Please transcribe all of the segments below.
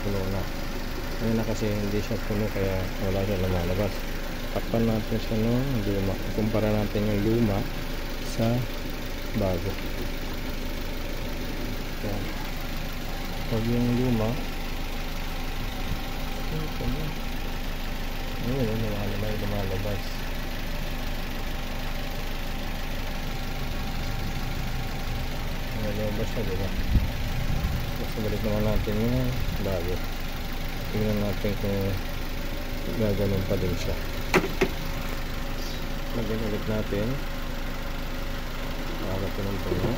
puno na. Ngayon na kasi hindi siya puno kaya wala siya lumalabas. Takpan natin siya ng luma. Kumpara natin yung luma sa bago. Yan. Pag yung luma lumalabas. Lumalabas siya, diba? Basta balik naman natin yung bago. Tingnan natin kung gaganon pa din siya. Lagyan ulit natin para punong-puno.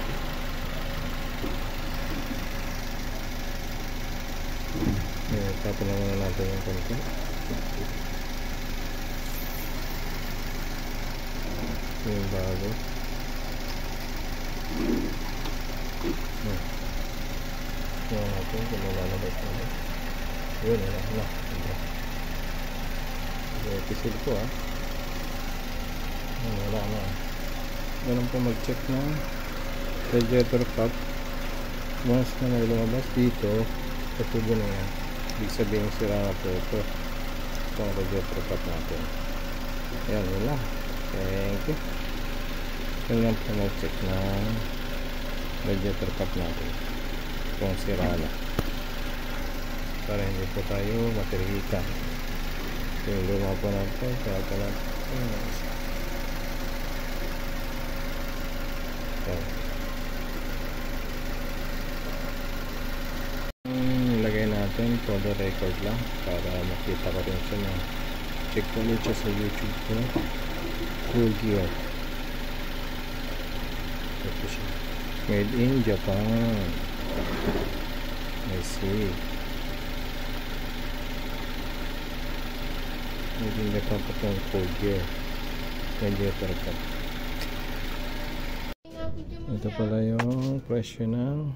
Tapos naman natin yung konti. Yung bago. Tingnan natin kung malalabas naman. Yun, wala. Pisil ko wala na. Ganun po mag-check ng radiator cap. Once na may lumabas dito sa tubo na yan, ibig sabihin sira na po ito itong radiator cap natin. Ayan, yun lang. Thank you. Yun lang po mag-check ng radiator cap natin kung sira na, para hindi po tayo matirikan. Yung luma po natin, kaya po natin ilagay natin for the record lang para makita ko rin siya na check ko ulit siya sa YouTube ko. Cool Gear. Ito siya, made in Japan. I see. Made in Japan po itong Cool Gear radiator cap. Ito pala yung presyo ng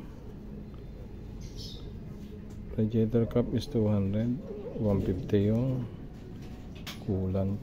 radiator cap is 200, 150 yung coolant.